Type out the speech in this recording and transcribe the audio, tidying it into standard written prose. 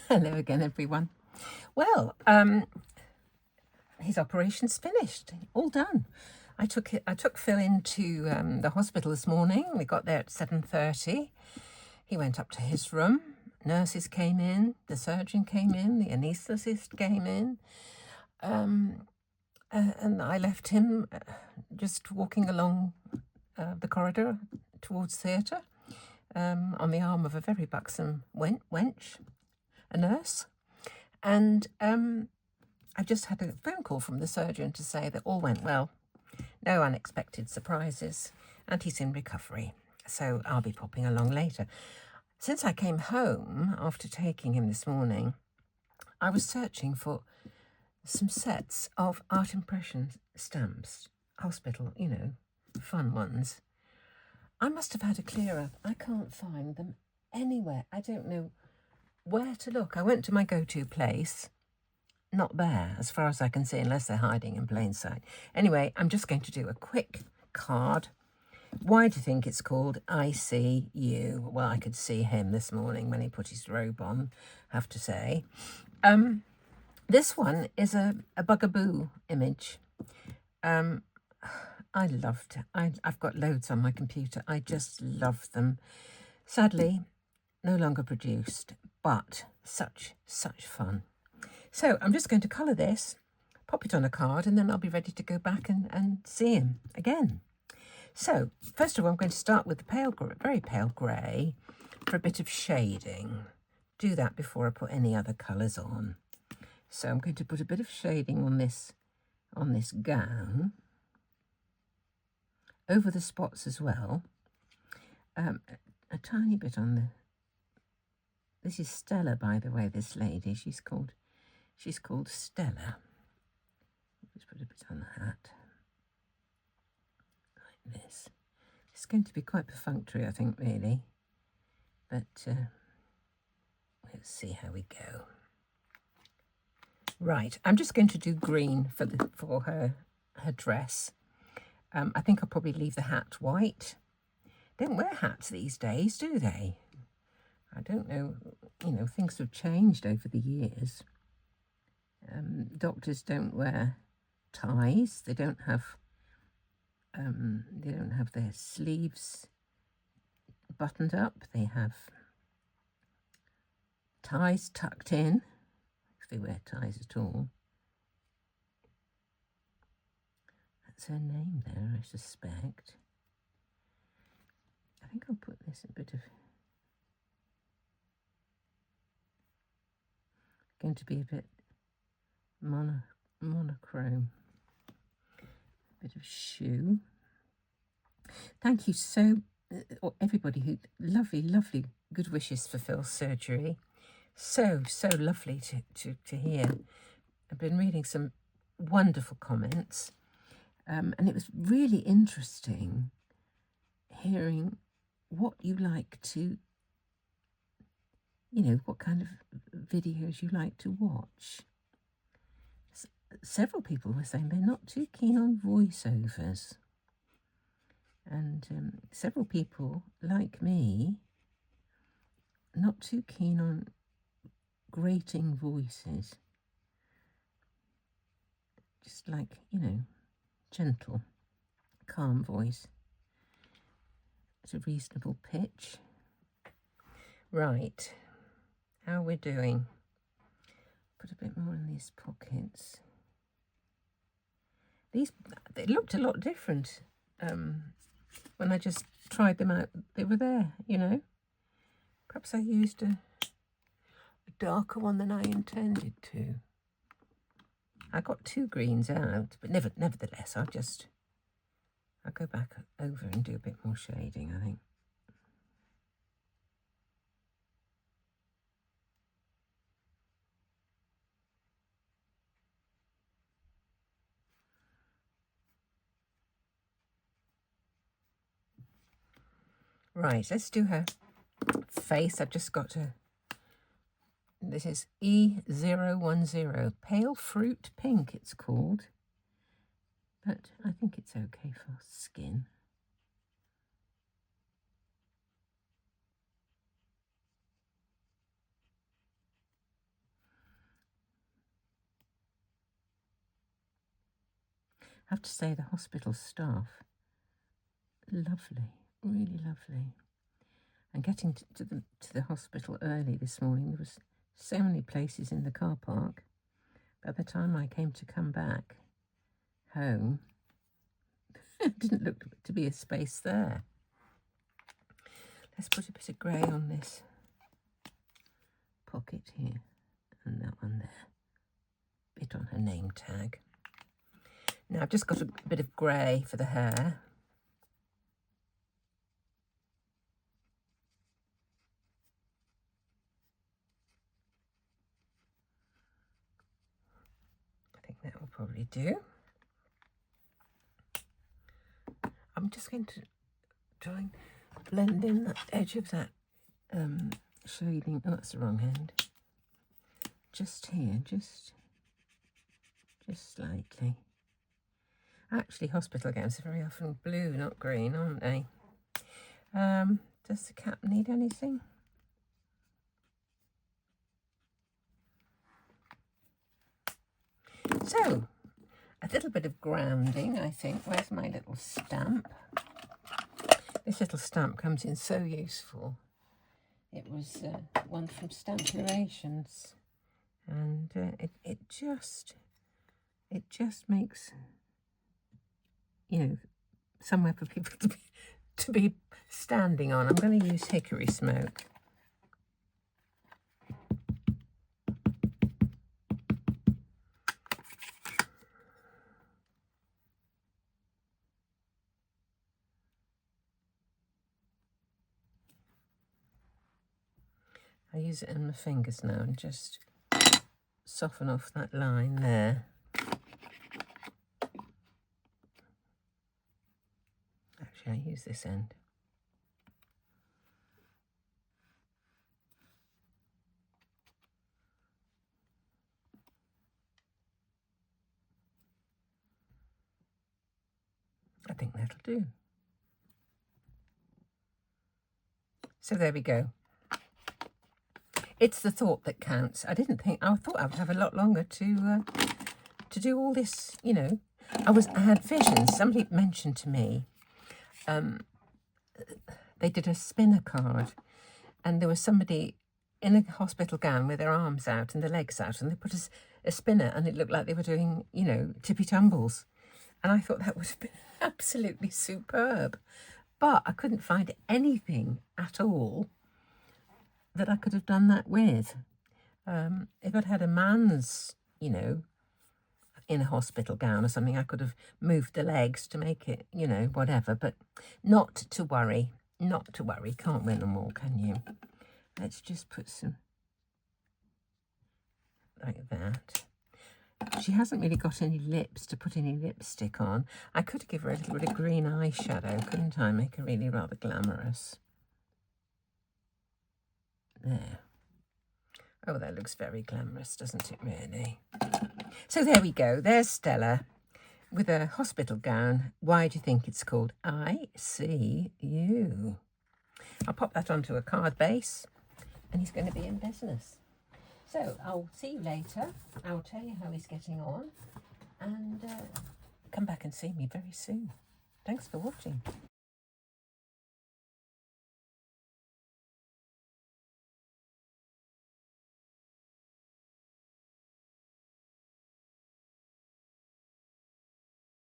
Hello again, everyone. Well, his operation's finished, all done. I took Phil into the hospital this morning. We got there at 7:30. He went up to his room. Nurses came in, the surgeon came in, the anaesthetist came in, and I left him just walking along the corridor towards theatre on the arm of a very buxom wench, a nurse. And I've just had a phone call from the surgeon to say that all went well, no unexpected surprises, and he's in recovery. So I'll be popping along later. Since I came home after taking him this morning, I was searching for some sets of art impression stamps, hospital, fun ones. I must have had a clearer. I can't find them anywhere. I don't know where to look. I went to my go-to place. Not there, as far as I can see, unless they're hiding in plain sight. Anyway, I'm just going to do a quick card. Why do you think it's called I See You? Well, I could see him this morning when he put his robe on, I have to say. This one is a Bugaboo image. I loved it. I've got loads on my computer. I just love them. Sadly, no longer produced, but such fun. So I'm just going to colour this, pop it on a card, and then I'll be ready to go back and see him again. So first of all, I'm going to start with the very pale grey for a bit of shading. Do that before I put any other colours on. So I'm going to put a bit of shading on this gown, over the spots as well. A tiny bit on the. This is Stella, by the way. This lady, she's called Stella. Just put a bit on the hat, like this. It's going to be quite perfunctory, I think, really. But let's see how we go. Right, I'm just going to do green for her dress. I think I'll probably leave the hat white. They don't wear hats these days, do they? I don't know. Things have changed over the years. Doctors don't wear ties. They don't have their sleeves buttoned up. They have ties tucked in, if they wear ties at all. That's her name there, I suspect. I think I'll put this a bit of. Going to be a bit monochrome. A bit of shoe. Thank you everybody who lovely good wishes for Phil's surgery. So lovely to hear. I've been reading some wonderful comments. And it was really interesting hearing what you like to, what kind of videos you like to watch. Several people were saying they're not too keen on voiceovers. And several people, like me, not too keen on grating voices. Just like, gentle, calm voice at a reasonable pitch. Right, how are we doing? Put a bit more in these pockets. They looked a lot different when I just tried them out. They were there, Perhaps I used a darker one than I intended to. I got 2 greens out, but nevertheless, I'll go back over and do a bit more shading, I think. Right, let's do her face. I've just got to. This is E010, Pale Fruit Pink it's called. But I think it's okay for skin. have to say the hospital staff, lovely, really lovely. And getting to the hospital early this morning, there was so many places in the car park. By the time I came to come back home, it didn't look to be a space there. Let's put a bit of grey on this pocket here and that one there. Bit on her name tag. Now I've just got a bit of grey for the hair. I think that will probably do. I'm just going to try and blend in the edge of that shading. Oh, that's the wrong hand. Just here, just slightly. Actually, hospital gowns are very often blue, not green, aren't they? Does the cap need anything? So, a little bit of grounding, I think. Where's my little stamp? This little stamp comes in so useful. It was one from Stamplorations, and it just makes, you know, somewhere for people to be standing on. I'm going to use hickory smoke. I use it in my fingers now and just soften off that line there. Actually, I use this end. I think that'll do. So there we go. It's the thought that counts. I thought I would have a lot longer to do all this, you know. I had visions. Somebody mentioned to me, they did a spinner card, and there was somebody in a hospital gown with their arms out and their legs out, and they put a spinner, and it looked like they were doing, you know, tippy tumbles. And I thought that would have been absolutely superb. But I couldn't find anything at all that I could have done that with. If I'd had a man's, you know, in a hospital gown or something, I could have moved the legs to make it, you know, whatever. But not to worry. Not to worry. Can't win them all, can you? Let's just put some like that. She hasn't really got any lips to put any lipstick on. I could give her a little bit of green eyeshadow, couldn't I? Make her really rather glamorous. There. Oh, that looks very glamorous, doesn't it, really? So there we go. There's Stella with a hospital gown. Why do you think it's called I See You? I'll pop that onto a card base, and he's going to be in business. So I'll see you later. I'll tell you how he's getting on, and come back and see me very soon. Thanks for watching.